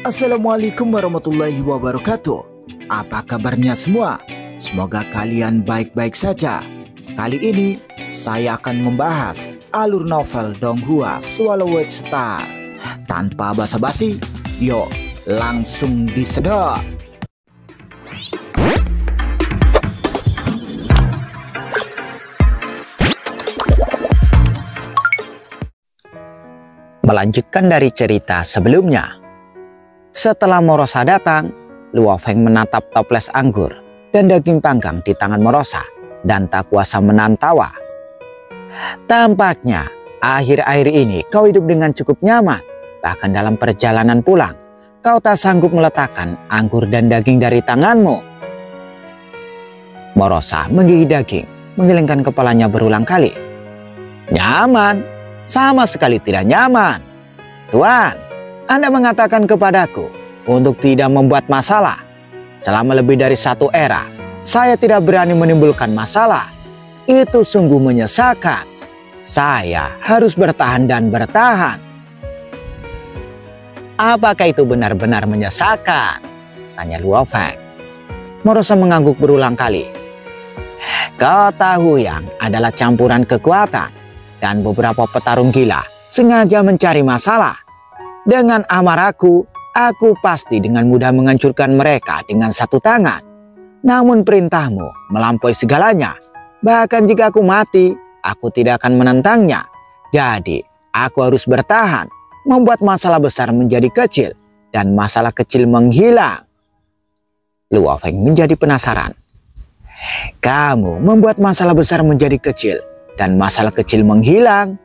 Assalamualaikum warahmatullahi wabarakatuh. Apa kabarnya semua? Semoga kalian baik-baik saja. Kali ini saya akan membahas alur novel Donghua Swallowed Star. Tanpa basa-basi, yuk langsung disedot. Melanjutkan dari cerita sebelumnya. Setelah Morosa datang, Luo Feng menatap toples anggur dan daging panggang di tangan Morosa dan tak kuasa menahan tawa. Tampaknya akhir-akhir ini kau hidup dengan cukup nyaman. Bahkan dalam perjalanan pulang, kau tak sanggup meletakkan anggur dan daging dari tanganmu. Morosa menggigit daging, menggelengkan kepalanya berulang kali. Nyaman? Sama sekali tidak nyaman. Tuan, Anda mengatakan kepadaku untuk tidak membuat masalah. Selama lebih dari 1 era, saya tidak berani menimbulkan masalah. Itu sungguh menyesakan. Saya harus bertahan dan bertahan. Apakah itu benar-benar menyesakan? Tanya Luo Feng. Morosa mengangguk berulang kali. Kau tahu yang adalah campuran kekuatan. Dan beberapa petarung gila sengaja mencari masalah. Dengan amarahku, aku pasti dengan mudah menghancurkan mereka dengan 1 tangan. Namun perintahmu melampaui segalanya. Bahkan jika aku mati, aku tidak akan menentangnya. Jadi, aku harus bertahan, membuat masalah besar menjadi kecil, dan masalah kecil menghilang. Luo Feng menjadi penasaran. Kamu membuat masalah besar menjadi kecil, dan masalah kecil menghilang.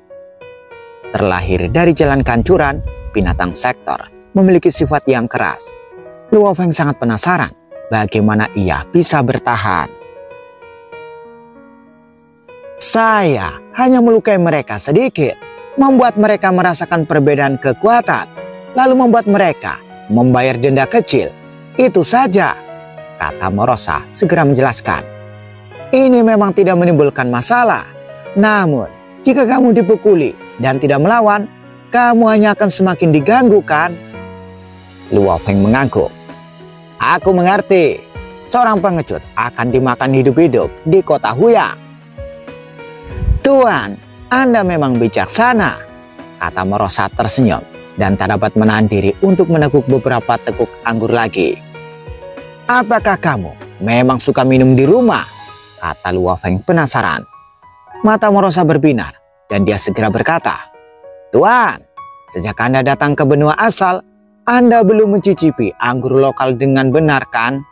Terlahir dari jalan kancuran, binatang sektor memiliki sifat yang keras. Luo Feng sangat penasaran bagaimana ia bisa bertahan. Saya hanya melukai mereka sedikit, membuat mereka merasakan perbedaan kekuatan, lalu membuat mereka membayar denda kecil. Itu saja, kata Morosa segera menjelaskan. Ini memang tidak menimbulkan masalah. Namun, jika kamu dipukuli dan tidak melawan, kamu hanya akan semakin diganggu, kan? Luo Feng mengangguk. Aku mengerti. Seorang pengecut akan dimakan hidup-hidup di kota Huyang. Tuan, Anda memang bijaksana, kata Morosa tersenyum dan tak dapat menahan diri untuk meneguk beberapa teguk anggur lagi. Apakah kamu memang suka minum di rumah? Kata Luo Feng penasaran. Mata Morosa berbinar dan dia segera berkata, Tuan, sejak Anda datang ke benua asal, Anda belum mencicipi anggur lokal dengan benar, kan?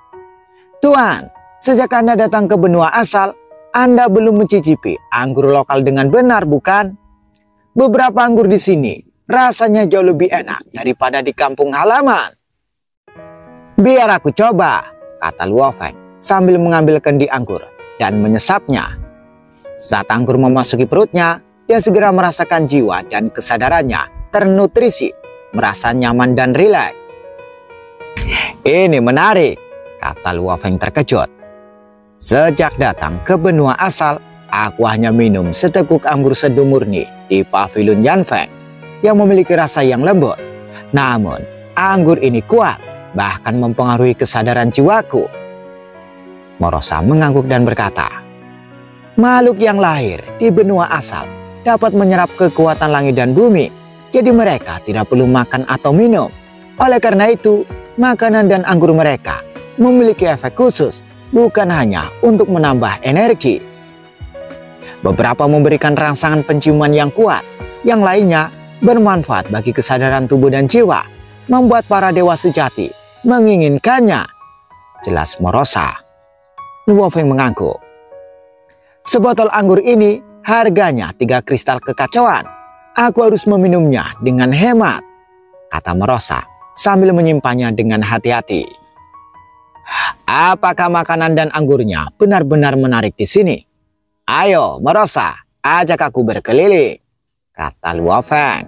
Tuan, sejak Anda datang ke benua asal, Anda belum mencicipi anggur lokal dengan benar, bukan? Beberapa anggur di sini rasanya jauh lebih enak daripada di kampung halaman. Biar aku coba, kata Luo Feng sambil mengambil kendi anggur dan menyesapnya. Saat anggur memasuki perutnya, dia segera merasakan jiwa dan kesadarannya ternutrisi, merasa nyaman dan rileks. Ini menarik, kata Luo Feng terkejut. Sejak datang ke benua asal, aku hanya minum seteguk anggur seduh murni di pavilion Yanfeng yang memiliki rasa yang lembut. Namun, anggur ini kuat, bahkan mempengaruhi kesadaran jiwaku. Morosa mengangguk dan berkata, makhluk yang lahir di benua asal dapat menyerap kekuatan langit dan bumi, jadi mereka tidak perlu makan atau minum. Oleh karena itu, makanan dan anggur mereka memiliki efek khusus, bukan hanya untuk menambah energi. Beberapa memberikan rangsangan penciuman yang kuat, yang lainnya bermanfaat bagi kesadaran tubuh dan jiwa, membuat para dewa sejati menginginkannya. Jelas Morosa. Luo Feng mengangguk. Sebotol anggur ini harganya 3 kristal kekacauan. Aku harus meminumnya dengan hemat, kata Morosa sambil menyimpannya dengan hati-hati. Apakah makanan dan anggurnya benar-benar menarik di sini? Ayo Morosa, ajak aku berkeliling, kata Luo Feng.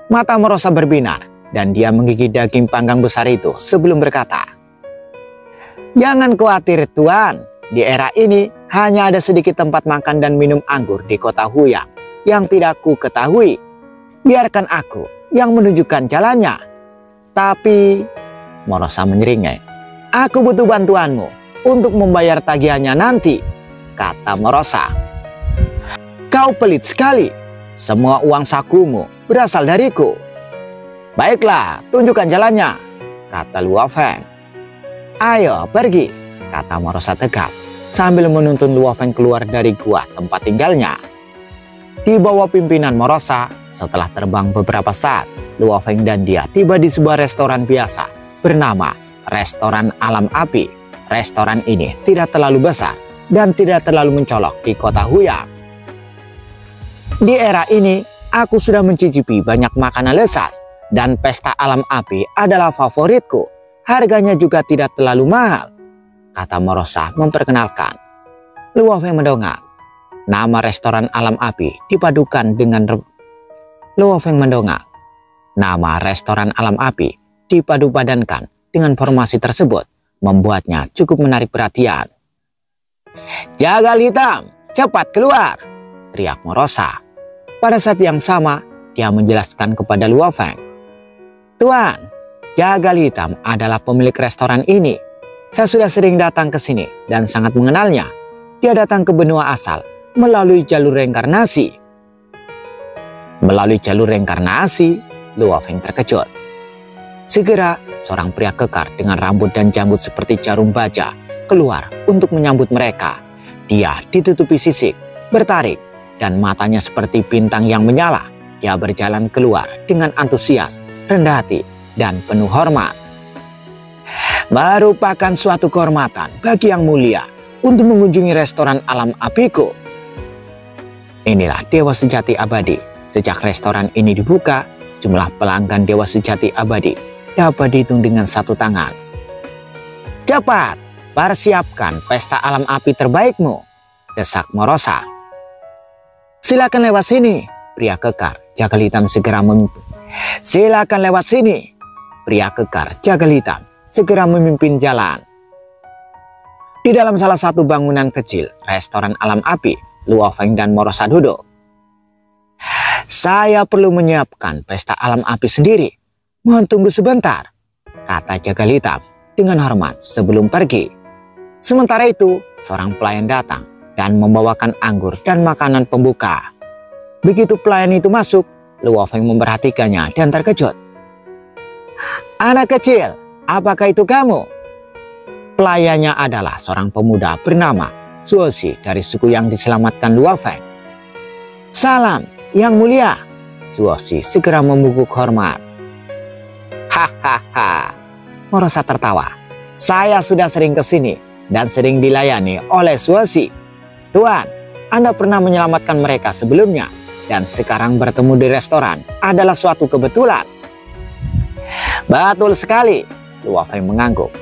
Mata Morosa berbinar dan dia menggigit daging panggang besar itu sebelum berkata, jangan khawatir Tuan, di era ini hanya ada sedikit tempat makan dan minum anggur di kota Huyang yang tidak ku ketahui. Biarkan aku yang menunjukkan jalannya. Tapi Morosa menyeringai. Aku butuh bantuanmu untuk membayar tagihannya nanti, kata Morosa. Kau pelit sekali. Semua uang sakumu berasal dariku. Baiklah, tunjukkan jalannya, kata Luo Feng. Ayo pergi, kata Morosa tegas sambil menuntun Luo Feng keluar dari gua tempat tinggalnya. Di bawah pimpinan Morosa, setelah terbang beberapa saat, Luo Feng dan dia tiba di sebuah restoran biasa bernama Restoran Alam Api. Restoran ini tidak terlalu besar dan tidak terlalu mencolok di kota Huyang. Di era ini, aku sudah mencicipi banyak makanan lezat dan pesta alam api adalah favoritku. Harganya juga tidak terlalu mahal, kata Morosa memperkenalkan. Luo Feng mendongak. Nama restoran alam api dipadukan dengan Luo Feng mendongak. Nama restoran alam api dipadu-padankan dengan formasi tersebut membuatnya cukup menarik perhatian. Jagal hitam, cepat keluar, teriak Morosa. Pada saat yang sama, dia menjelaskan kepada Luo Feng. Tuan, Jagal hitam adalah pemilik restoran ini. Saya sudah sering datang ke sini dan sangat mengenalnya. Dia datang ke benua asal melalui jalur reinkarnasi. Melalui jalur reinkarnasi, Luo Feng terkejut. Segera, seorang pria kekar dengan rambut dan janggut seperti jarum baja keluar untuk menyambut mereka. Dia ditutupi sisik, bertarik, dan matanya seperti bintang yang menyala. Dia berjalan keluar dengan antusias, rendah hati, dan penuh hormat. Merupakan suatu kehormatan bagi yang mulia untuk mengunjungi restoran alam apiku. Inilah Dewa Sejati Abadi. Sejak restoran ini dibuka, jumlah pelanggan Dewa Sejati Abadi dapat dihitung dengan satu tangan. Cepat, persiapkan pesta alam api terbaikmu, desak Morosa. Silakan lewat sini, pria kekar jagal hitam segera memimpin. Silakan lewat sini, pria kekar jagal hitam segera memimpin jalan. Di dalam salah satu bangunan kecil restoran alam api, Luo Feng dan Morosa duduk. Saya perlu menyiapkan pesta alam api sendiri. Mohon tunggu sebentar, kata jagal hitam dengan hormat sebelum pergi. Sementara itu, seorang pelayan datang dan membawakan anggur dan makanan pembuka. Begitu pelayan itu masuk, Luo Feng memperhatikannya dan terkejut. Anak kecil, apakah itu kamu? Pelayannya adalah seorang pemuda bernama Zuoxi dari suku yang diselamatkan Luo Feng. Salam, yang mulia, Zuoxi segera membungkuk hormat. Hahaha, Morosa tertawa. Saya sudah sering ke sini dan sering dilayani oleh Zuoxi. Tuan, Anda pernah menyelamatkan mereka sebelumnya dan sekarang bertemu di restoran adalah suatu kebetulan. Betul sekali, Luo Feng mengangguk.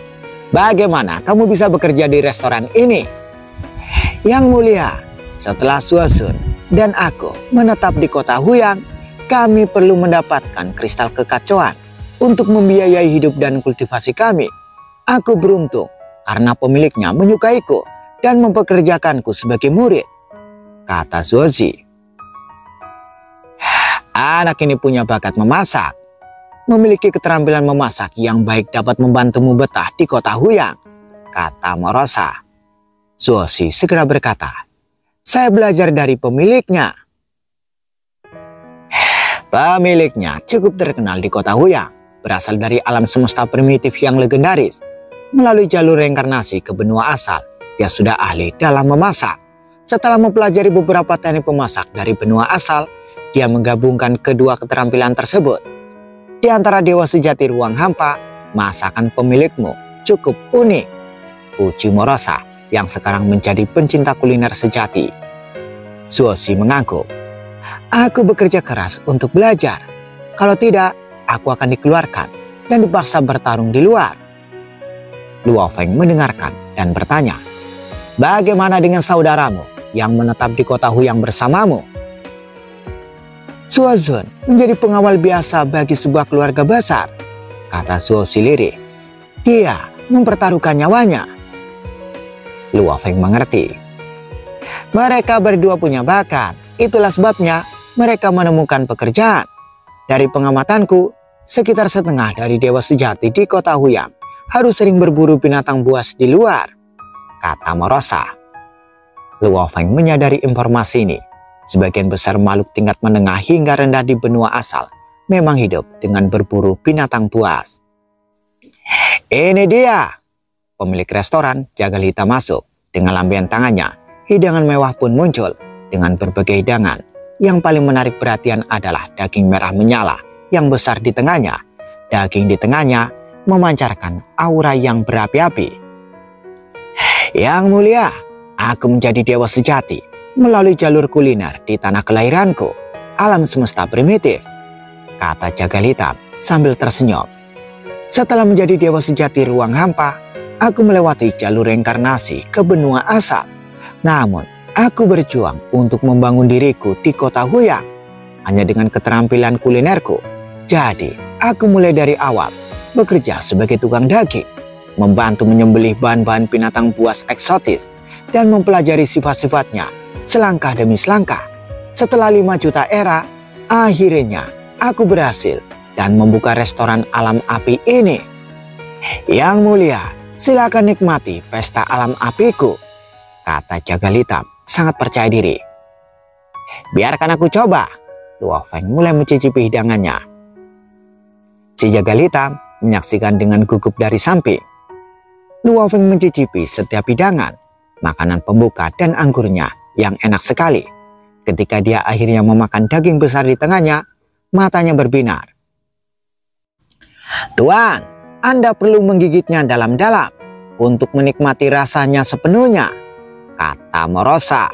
Bagaimana kamu bisa bekerja di restoran ini? Yang mulia, setelah Suosun dan aku menetap di kota Huyang, kami perlu mendapatkan kristal kekacauan untuk membiayai hidup dan kultivasi kami. Aku beruntung karena pemiliknya menyukaiku dan mempekerjakanku sebagai murid, kata Zuoxi. Anak ini punya bakat memasak. Memiliki keterampilan memasak yang baik dapat membantumu betah di kota Huyang, kata Morosa. Zuoxi segera berkata, saya belajar dari pemiliknya. Pemiliknya cukup terkenal di kota Huyang, berasal dari alam semesta primitif yang legendaris. Melalui jalur reinkarnasi ke benua asal, dia sudah ahli dalam memasak. Setelah mempelajari beberapa teknik memasak dari benua asal, dia menggabungkan kedua keterampilan tersebut. Di antara dewa sejati ruang hampa, masakan pemilikmu cukup unik, uji Morosa yang sekarang menjadi pencinta kuliner sejati. Zuoxi mengangguk. Aku bekerja keras untuk belajar. Kalau tidak, aku akan dikeluarkan dan dipaksa bertarung di luar. Luo Feng mendengarkan dan bertanya, bagaimana dengan saudaramu yang menetap di kota Huyang bersamamu? Suozun menjadi pengawal biasa bagi sebuah keluarga besar, kata Zuoxi lirih. Dia mempertaruhkan nyawanya. Luo Feng mengerti. Mereka berdua punya bakat, itulah sebabnya mereka menemukan pekerjaan. Dari pengamatanku, sekitar setengah dari dewa sejati di kota Huyang harus sering berburu binatang buas di luar, kata Morosa. Luo Feng menyadari informasi ini. Sebagian besar makhluk tingkat menengah hingga rendah di benua asal memang hidup dengan berburu binatang buas. Ini dia. Pemilik restoran Jagal Hitam masuk. Dengan lambaian tangannya, hidangan mewah pun muncul dengan berbagai hidangan. Yang paling menarik perhatian adalah daging merah menyala yang besar di tengahnya. Daging di tengahnya memancarkan aura yang berapi-api. Yang mulia, aku menjadi dewa sejati melalui jalur kuliner di tanah kelahiranku, alam semesta primitif, kata Jagal Hitam sambil tersenyum. Setelah menjadi dewa sejati ruang hampa, aku melewati jalur reinkarnasi ke benua asap. Namun, aku berjuang untuk membangun diriku di kota Huyang. Hanya dengan keterampilan kulinerku. Jadi, aku mulai dari awal bekerja sebagai tukang daging, membantu menyembelih bahan-bahan binatang buas eksotis, dan mempelajari sifat-sifatnya selangkah demi selangkah. Setelah 5 juta era, akhirnya aku berhasil dan membuka restoran alam api ini. Yang mulia, silakan nikmati pesta alam apiku, kata Jagal Hitam sangat percaya diri. Biarkan aku coba. Luo Feng mulai mencicipi hidangannya. Si Jagal Hitam menyaksikan dengan gugup dari samping. Luo Feng mencicipi setiap hidangan, makanan pembuka dan anggurnya yang enak sekali. Ketika dia akhirnya memakan daging besar di tengahnya, matanya berbinar. Tuan, Anda perlu menggigitnya dalam-dalam untuk menikmati rasanya sepenuhnya, kata Morosa.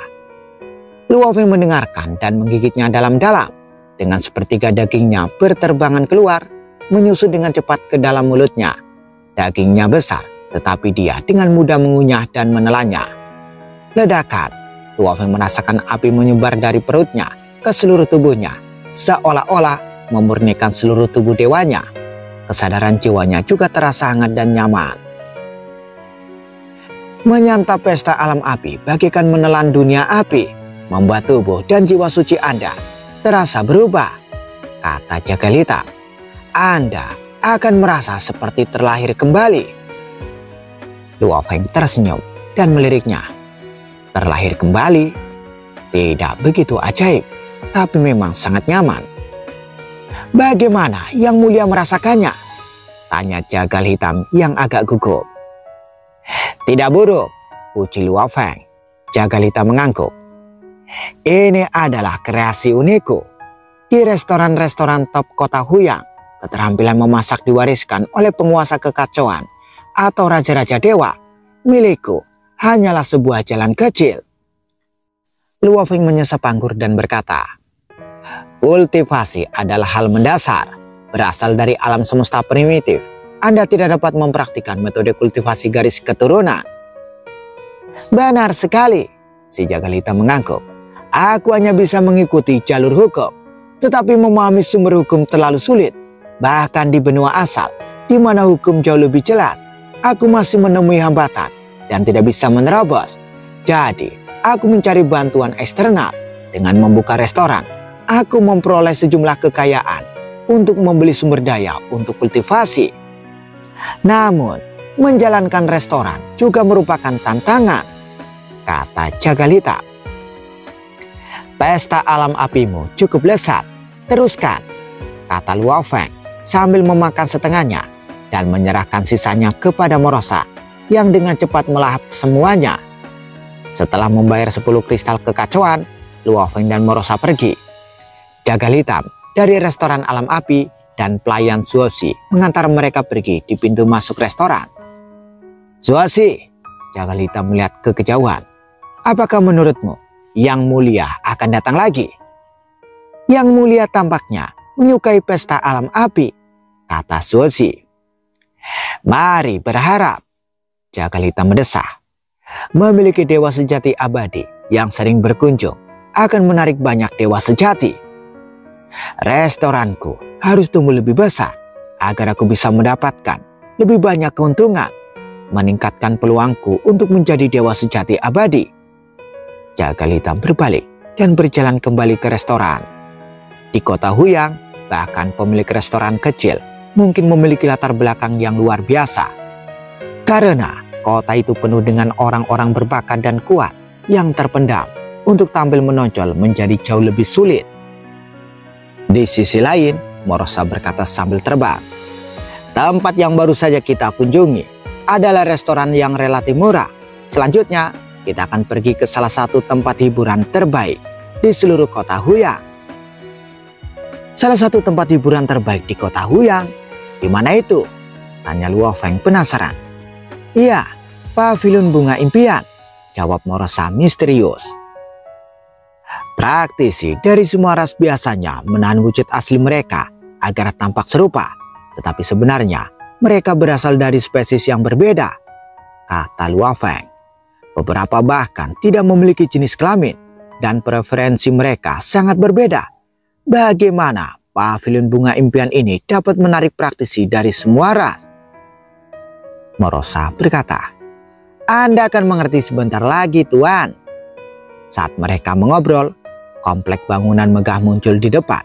Luo Feng mendengarkan dan menggigitnya dalam-dalam. Dengan sepertiga dagingnya berterbangan keluar, menyusut dengan cepat ke dalam mulutnya. Dagingnya besar, tetapi dia dengan mudah mengunyah dan menelannya. Ledakan. Luo Feng merasakan api menyebar dari perutnya ke seluruh tubuhnya, seolah-olah memurnikan seluruh tubuh dewanya. Kesadaran jiwanya juga terasa hangat dan nyaman. Menyantap pesta alam api bagaikan menelan dunia api, membuat tubuh dan jiwa suci Anda terasa berubah, kata Jagal Hitam. Anda akan merasa seperti terlahir kembali. Luo Feng tersenyum dan meliriknya. Terlahir kembali? Tidak begitu ajaib, tapi memang sangat nyaman. Bagaimana Yang Mulia merasakannya? Tanya Jagal Hitam yang agak gugup. Tidak buruk, puji Luo Feng. Jagal Hitam mengangguk. Ini adalah kreasi unikku. Di restoran-restoran top kota Huyang, keterampilan memasak diwariskan oleh penguasa kekacauan atau raja-raja dewa. Milikku hanyalah sebuah jalan kecil. Luo Feng menyesap anggur dan berkata, kultivasi adalah hal mendasar, berasal dari alam semesta primitif. Anda tidak dapat mempraktikkan metode kultivasi garis keturunan. Benar sekali, si Jagal Hitam mengangguk. Aku hanya bisa mengikuti jalur hukum, tetapi memahami sumber hukum terlalu sulit. Bahkan di benua asal, di mana hukum jauh lebih jelas, aku masih menemui hambatan dan tidak bisa menerobos. Jadi, aku mencari bantuan eksternal. Dengan membuka restoran, aku memperoleh sejumlah kekayaan untuk membeli sumber daya untuk kultivasi. Namun, menjalankan restoran juga merupakan tantangan, kata Jagal Hitam. Pesta alam apimu cukup lezat, teruskan, kata Luo Feng sambil memakan setengahnya dan menyerahkan sisanya kepada Morosa yang dengan cepat melahap semuanya. Setelah membayar 10 kristal kekacauan, Luo Feng dan Morosa pergi. Jagal Hitam dari restoran alam api dan pelayan Zuozi mengantar mereka pergi di pintu masuk restoran. Zuozi, Jagal Hitam melihat ke kejauhan. Apakah menurutmu Yang Mulia akan datang lagi? Yang Mulia tampaknya menyukai pesta alam api, kata Zuozi. Mari berharap, Jagal Hitam mendesah. Memiliki dewa sejati abadi yang sering berkunjung akan menarik banyak dewa sejati. Restoranku harus tumbuh lebih besar agar aku bisa mendapatkan lebih banyak keuntungan, meningkatkan peluangku untuk menjadi dewa sejati abadi. Jagal Hitam berbalik dan berjalan kembali ke restoran. Di kota Huyang, Bahkan pemilik restoran kecil mungkin memiliki latar belakang yang luar biasa. Karena kota itu penuh dengan orang-orang berbakat dan kuat yang terpendam, untuk tampil menonjol menjadi jauh lebih sulit. Di sisi lain, Morosa berkata sambil terbang, tempat yang baru saja kita kunjungi adalah restoran yang relatif murah. Selanjutnya, kita akan pergi ke salah satu tempat hiburan terbaik di seluruh kota Huyang. Salah satu tempat hiburan terbaik di kota Huyang? Di mana itu? Tanya Luo Feng penasaran. Iya, Paviliun Bunga Impian, jawab Morosa misterius. Praktisi dari semua ras biasanya menahan wujud asli mereka agar tampak serupa, tetapi sebenarnya mereka berasal dari spesies yang berbeda, kata Luo Feng. Beberapa bahkan tidak memiliki jenis kelamin dan preferensi mereka sangat berbeda. Bagaimana Paviliun Bunga Impian ini dapat menarik praktisi dari semua ras? Morosa berkata, Anda akan mengerti sebentar lagi, Tuan. Saat mereka mengobrol, komplek bangunan megah muncul di depan.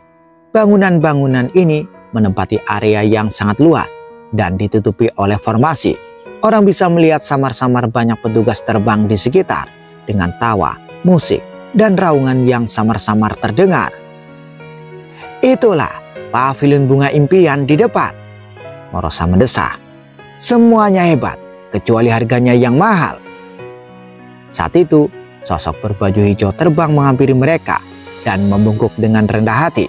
Bangunan-bangunan ini menempati area yang sangat luas dan ditutupi oleh formasi. Orang bisa melihat samar-samar banyak petugas terbang di sekitar dengan tawa, musik, dan raungan yang samar-samar terdengar. Itulah Paviliun Bunga Impian di depan, Morosa mendesah. Semuanya hebat, kecuali harganya yang mahal. Saat itu, sosok berbaju hijau terbang menghampiri mereka dan membungkuk dengan rendah hati.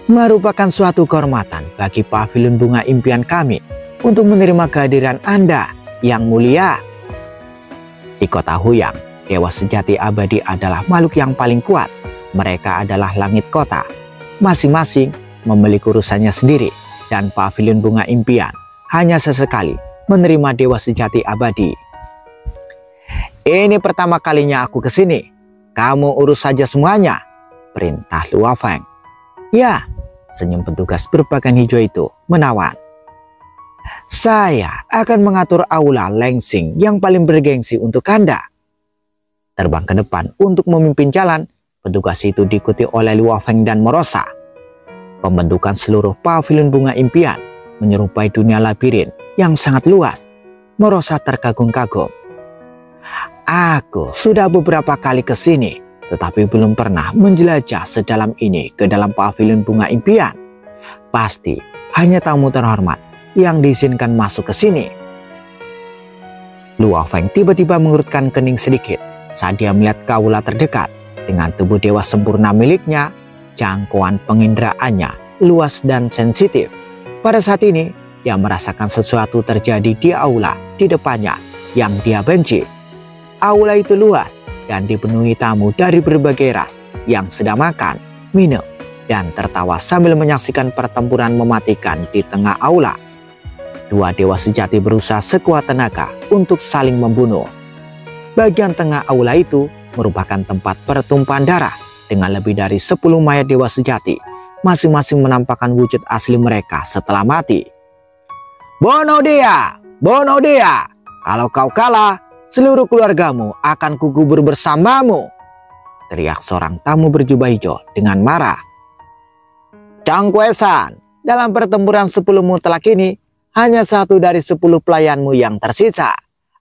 Merupakan suatu kehormatan bagi Paviliun Bunga Impian kami untuk menerima kehadiran Anda yang mulia. Di kota Huyang, dewa sejati abadi adalah makhluk yang paling kuat. Mereka adalah langit kota. Masing-masing memiliki urusannya sendiri, dan Paviliun Bunga Impian hanya sesekali menerima dewa sejati abadi. Ini pertama kalinya aku ke sini. Kamu urus saja semuanya, perintah Luo Feng. Ya, senyum petugas berpakaian hijau itu menawan. Saya akan mengatur aula Lengsing yang paling bergengsi untuk Anda. Terbang ke depan untuk memimpin jalan, petugas itu diikuti oleh Luo Feng dan Morosa. Pembentukan seluruh Paviliun Bunga Impian menyerupai dunia labirin yang sangat luas. Morosa terkagum-kagum. Aku sudah beberapa kali ke sini, tetapi belum pernah menjelajah sedalam ini ke dalam Paviliun Bunga Impian. Pasti hanya tamu terhormat yang diizinkan masuk ke sini. Luo Feng tiba-tiba mengerutkan kening sedikit saat dia melihat kaula terdekat dengan tubuh dewa sempurna miliknya. Jangkauan pengindraannya luas dan sensitif. Pada saat ini, dia merasakan sesuatu terjadi di aula di depannya yang dia benci. Aula itu luas dan dipenuhi tamu dari berbagai ras yang sedang makan, minum, dan tertawa sambil menyaksikan pertempuran mematikan di tengah aula. Dua dewa sejati berusaha sekuat tenaga untuk saling membunuh. Bagian tengah aula itu merupakan tempat pertumpahan darah dengan lebih dari 10 mayat dewa sejati, masing-masing menampakkan wujud asli mereka setelah mati. Bunuh dia! Bunuh dia! Kalau kau kalah, seluruh keluargamu akan kukubur bersamamu, teriak seorang tamu berjubah hijau dengan marah. Chang Kuesan, dalam pertempuran 10 mutlak ini, hanya 1 dari 10 pelayanmu yang tersisa.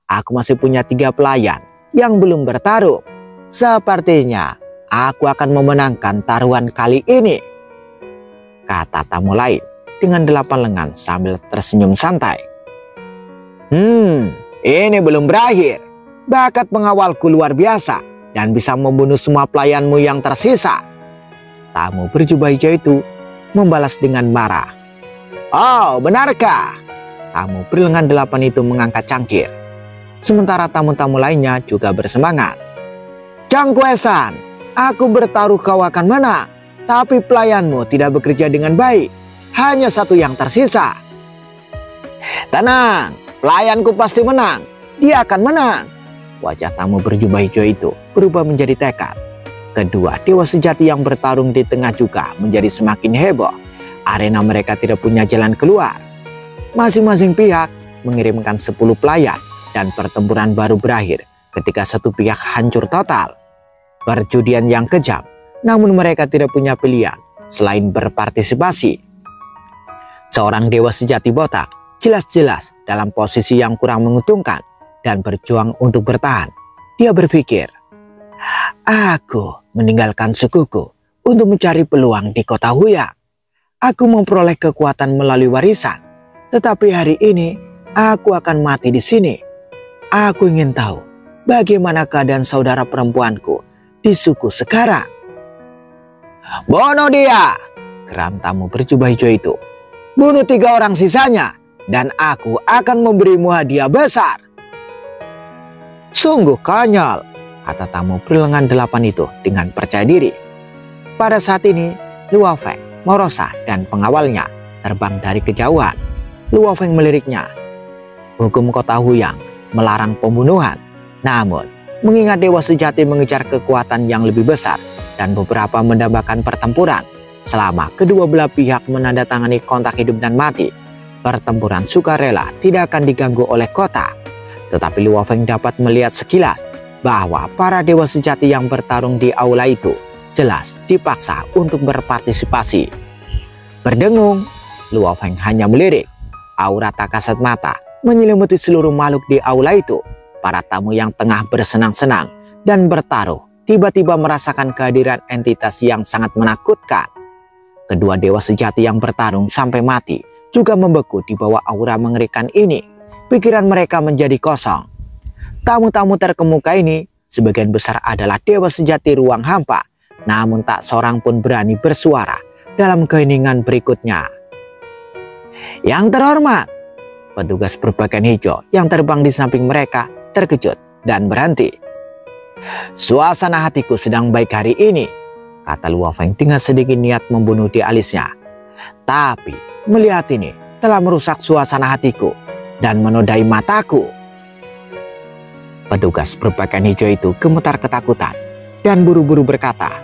Aku masih punya 3 pelayan yang belum bertarung. Sepertinya aku akan memenangkan taruhan kali ini, kata tamu lain dengan 8 lengan sambil tersenyum santai. Ini belum berakhir. Bakat pengawalku luar biasa dan bisa membunuh semua pelayanmu yang tersisa. Tamu berjubah hijau itu membalas dengan marah. Oh, benarkah? Tamu berlengan 8 itu mengangkat cangkir. Sementara tamu-tamu lainnya juga bersemangat. Chang Kuesan, aku bertaruh kau akan menang, tapi pelayanmu tidak bekerja dengan baik. Hanya 1 yang tersisa. Tenang, pelayanku pasti menang. Dia akan menang. Wajah tamu berjubah hijau itu berubah menjadi tekad. Kedua dewa sejati yang bertarung di tengah juga menjadi semakin heboh. Arena mereka tidak punya jalan keluar. Masing-masing pihak mengirimkan 10 pelayan dan pertempuran baru berakhir ketika satu pihak hancur total. Perjudian yang kejam, namun mereka tidak punya pilihan selain berpartisipasi. Seorang dewa sejati botak jelas-jelas dalam posisi yang kurang menguntungkan dan berjuang untuk bertahan. Dia berpikir, aku meninggalkan sukuku untuk mencari peluang di kota Huyang. Aku memperoleh kekuatan melalui warisan, tetapi hari ini aku akan mati di sini. Aku ingin tahu bagaimana keadaan saudara perempuanku di suku sekarang. Bunuh dia, geram tamu berjubah hijau itu. Bunuh 3 orang sisanya, dan aku akan memberimu hadiah besar. Sungguh konyol, kata tamu berlengan 8 itu dengan percaya diri. Pada saat ini, Luo Feng, Morosa, dan pengawalnya terbang dari kejauhan. Luo Feng meliriknya. Hukum kota Huyang melarang pembunuhan. Namun, mengingat dewa sejati mengejar kekuatan yang lebih besar dan beberapa mendambakan pertempuran, selama kedua belah pihak menandatangani kontrak hidup dan mati, pertempuran sukarela tidak akan diganggu oleh kota. Tetapi Luo Feng dapat melihat sekilas bahwa para dewa sejati yang bertarung di aula itu jelas dipaksa untuk berpartisipasi. Berdengung, Luo Feng hanya melirik. Aura tak kasat mata menyelimuti seluruh makhluk di aula itu. Para tamu yang tengah bersenang-senang dan bertaruh tiba-tiba merasakan kehadiran entitas yang sangat menakutkan. Kedua dewa sejati yang bertarung sampai mati juga membeku di bawah aura mengerikan ini. Pikiran mereka menjadi kosong. Tamu-tamu terkemuka ini sebagian besar adalah dewa sejati ruang hampa, namun tak seorang pun berani bersuara dalam keheningan berikutnya. Yang terhormat, petugas berpakaian hijau yang terbang di samping mereka terkejut dan berhenti. Suasana hatiku sedang baik hari ini, kata Luo Feng dengan sedikit niat membunuh di alisnya. Tapi melihat ini telah merusak suasana hatiku dan menodai mataku. Petugas berpakaian hijau itu gemetar ketakutan dan buru-buru berkata,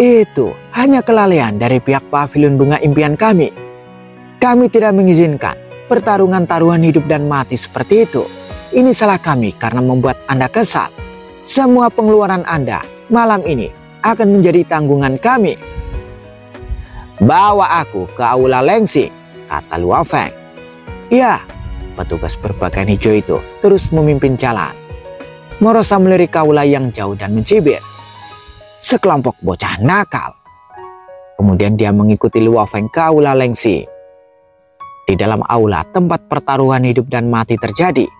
itu hanya kelalaian dari pihak pavilion bunga impian kami. Kami tidak mengizinkan pertarungan taruhan hidup dan mati seperti itu. Ini salah kami karena membuat Anda kesal. Semua pengeluaran Anda malam ini akan menjadi tanggungan kami. Bawa aku ke aula Lengxing, kata Luo Feng. Ya, petugas berpakaian hijau itu terus memimpin jalan. Morosa melirik aula yang jauh dan mencibir. Sekelompok bocah nakal. Kemudian dia mengikuti Luo Feng ke aula Lengxing. Di dalam aula tempat pertaruhan hidup dan mati terjadi.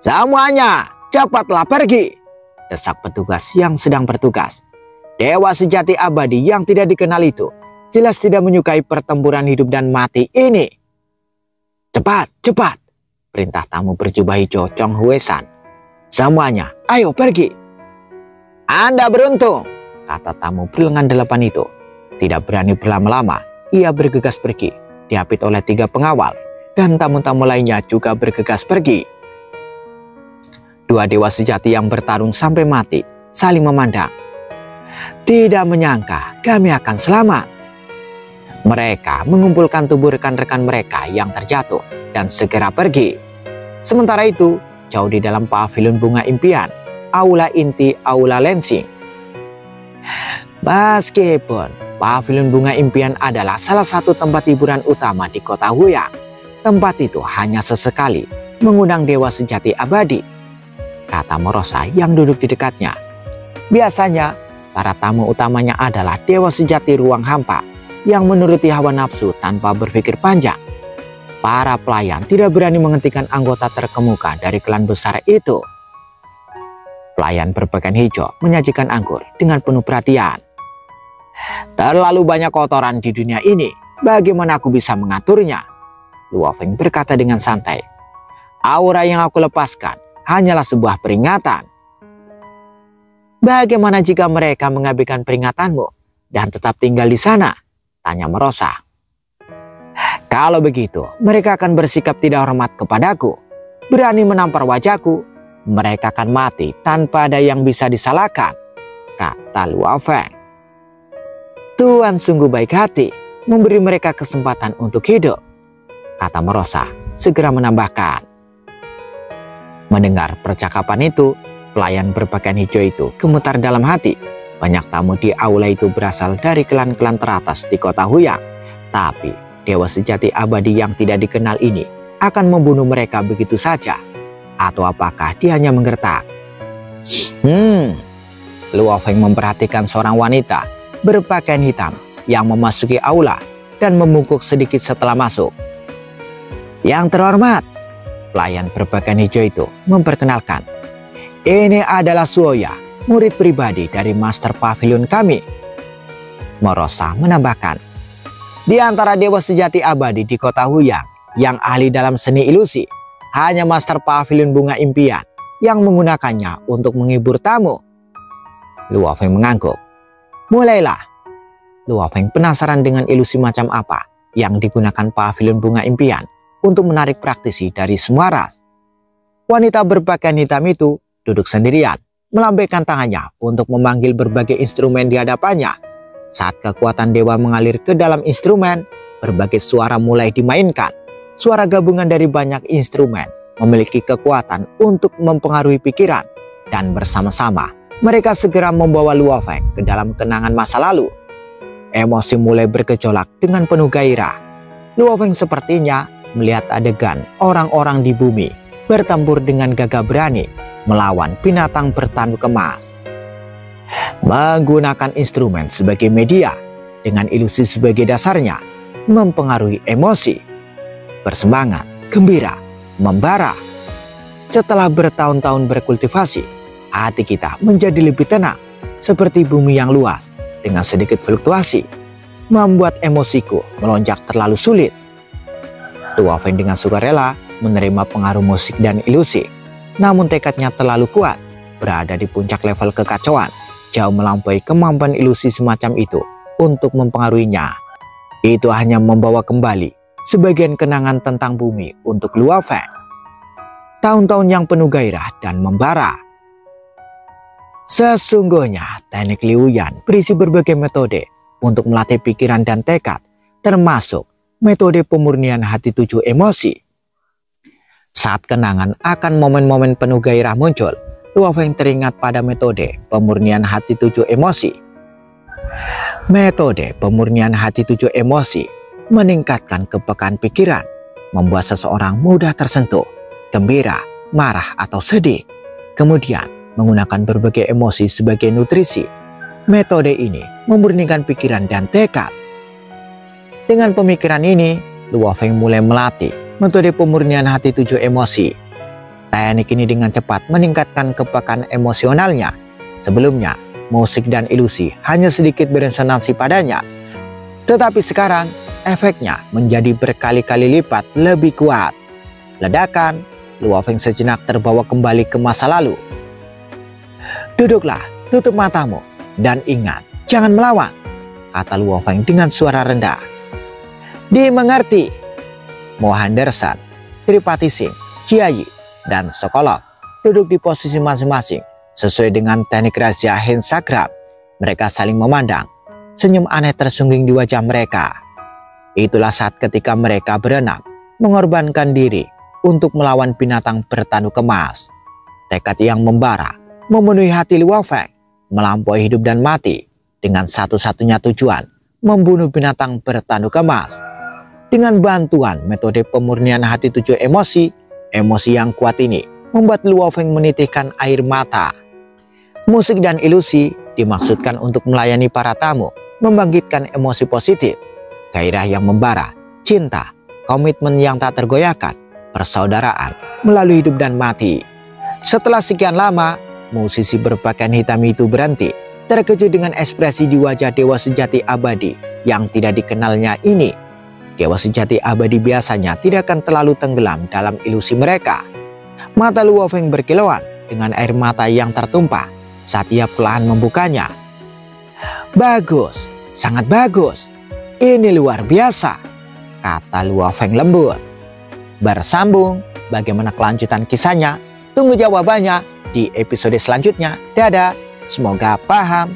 Semuanya cepatlah pergi, desak petugas yang sedang bertugas. Dewa sejati abadi yang tidak dikenal itu jelas tidak menyukai pertempuran hidup dan mati ini. Cepat, cepat, perintah tamu berjubah hijau Chong Huesan. Semuanya, ayo pergi. Anda beruntung, kata tamu berlengan 8 itu. Tidak berani berlama-lama, ia bergegas pergi, diapit oleh 3 pengawal, dan tamu-tamu lainnya juga bergegas pergi. 2 dewa sejati yang bertarung sampai mati saling memandang. Tidak menyangka kami akan selamat. Mereka mengumpulkan tubuh rekan-rekan mereka yang terjatuh dan segera pergi. Sementara itu, jauh di dalam pavilion bunga impian, aula inti aula Lengxing. Meskipun pavilion bunga impian adalah salah satu tempat hiburan utama di kota Huyang, tempat itu hanya sesekali mengundang dewa sejati abadi, kata Morosa yang duduk di dekatnya. Biasanya, para tamu utamanya adalah dewa sejati ruang hampa yang menuruti hawa nafsu tanpa berpikir panjang. Para pelayan tidak berani menghentikan anggota terkemuka dari klan besar itu. Pelayan berpakaian hijau menyajikan anggur dengan penuh perhatian. Terlalu banyak kotoran di dunia ini, bagaimana aku bisa mengaturnya? Luo Feng berkata dengan santai. Aura yang aku lepaskan hanyalah sebuah peringatan. Bagaimana jika mereka mengabaikan peringatanmu dan tetap tinggal di sana? Tanya Morosa. Kalau begitu, mereka akan bersikap tidak hormat kepadaku, berani menampar wajahku. Mereka akan mati tanpa ada yang bisa disalahkan, kata Luo Feng. Tuan sungguh baik hati memberi mereka kesempatan untuk hidup, kata Morosa segera menambahkan. Mendengar percakapan itu, pelayan berpakaian hijau itu gemetar dalam hati. Banyak tamu di aula itu berasal dari klan-klan teratas di kota Huyang. Tapi dewa sejati abadi yang tidak dikenal ini akan membunuh mereka begitu saja. Atau apakah dia hanya menggertak? Luo Feng memperhatikan seorang wanita berpakaian hitam yang memasuki aula dan membungkuk sedikit setelah masuk. Yang terhormat, pelayan berpakaian hijau itu memperkenalkan. Ini adalah Suoya, murid pribadi dari Master Pavilion kami. Morosa menambahkan, di antara dewa sejati abadi di kota Huyang yang ahli dalam seni ilusi, hanya Master Pavilion Bunga Impian yang menggunakannya untuk menghibur tamu. Luo Feng mengangguk. Mulailah. Luo Feng penasaran dengan ilusi macam apa yang digunakan Pavilion Bunga Impian untuk menarik praktisi dari semua ras. Wanita berpakaian hitam itu duduk sendirian, melambaikan tangannya untuk memanggil berbagai instrumen di hadapannya. Saat kekuatan dewa mengalir ke dalam instrumen, berbagai suara mulai dimainkan. Suara gabungan dari banyak instrumen memiliki kekuatan untuk mempengaruhi pikiran, dan bersama-sama mereka segera membawa Luo Feng ke dalam kenangan masa lalu. Emosi mulai bergejolak dengan penuh gairah. Luo Feng sepertinya melihat adegan orang-orang di bumi bertempur dengan gagah berani melawan binatang bertanduk emas. Menggunakan instrumen sebagai media dengan ilusi sebagai dasarnya mempengaruhi emosi, bersemangat, gembira, membara. Setelah bertahun-tahun berkultivasi, hati kita menjadi lebih tenang seperti bumi yang luas dengan sedikit fluktuasi, membuat emosiku melonjak terlalu sulit. Luo Feng dengan sukarela menerima pengaruh musik dan ilusi, namun tekadnya terlalu kuat, berada di puncak level kekacauan, jauh melampaui kemampuan ilusi semacam itu untuk mempengaruhinya. Itu hanya membawa kembali sebagian kenangan tentang bumi untuk Luo Feng. Tahun-tahun yang penuh gairah dan membara. Sesungguhnya teknik Liu Yan berisi berbagai metode untuk melatih pikiran dan tekad, termasuk metode pemurnian hati 7 emosi. Saat kenangan akan momen-momen penuh gairah muncul, Luo Feng teringat pada metode pemurnian hati 7 emosi. Metode pemurnian hati 7 emosi meningkatkan kepekaan pikiran, membuat seseorang mudah tersentuh, gembira, marah atau sedih. Kemudian menggunakan berbagai emosi sebagai nutrisi. Metode ini memurnikan pikiran dan tekad. Dengan pemikiran ini, Luo Feng mulai melatih metode pemurnian hati 7 emosi. Teknik ini dengan cepat meningkatkan kepekaan emosionalnya. Sebelumnya, musik dan ilusi hanya sedikit beresonansi padanya. Tetapi sekarang, efeknya menjadi berkali-kali lipat lebih kuat. Ledakan, Luo Feng sejenak terbawa kembali ke masa lalu. Duduklah, tutup matamu, dan ingat, jangan melawan, kata Luo Feng dengan suara rendah. Dimengerti. Mo Henderson, Tripati Singh, Jiayi, dan Sokolov duduk di posisi masing-masing sesuai dengan teknik rahasia Hensagram. Mereka saling memandang, senyum aneh tersungging di wajah mereka. Itulah saat ketika mereka berenam mengorbankan diri untuk melawan binatang bertanduk emas. Tekad yang membara memenuhi hati Luo Feng, melampaui hidup dan mati, dengan satu-satunya tujuan membunuh binatang bertanduk emas. Dengan bantuan metode pemurnian hati 7 emosi, emosi yang kuat ini membuat Luo Feng menitikkan air mata. Musik dan ilusi dimaksudkan untuk melayani para tamu, membangkitkan emosi positif, gairah yang membara, cinta, komitmen yang tak tergoyahkan, persaudaraan melalui hidup dan mati. Setelah sekian lama, musisi berpakaian hitam itu berhenti, terkejut dengan ekspresi di wajah dewa sejati abadi yang tidak dikenalnya ini. Dewa sejati abadi biasanya tidak akan terlalu tenggelam dalam ilusi mereka. Mata Luo Feng berkilauan dengan air mata yang tertumpah saat ia perlahan membukanya. Bagus, sangat bagus. Ini luar biasa, kata Luo Feng lembut. Bersambung, bagaimana kelanjutan kisahnya? Tunggu jawabannya di episode selanjutnya. Dadah, semoga paham.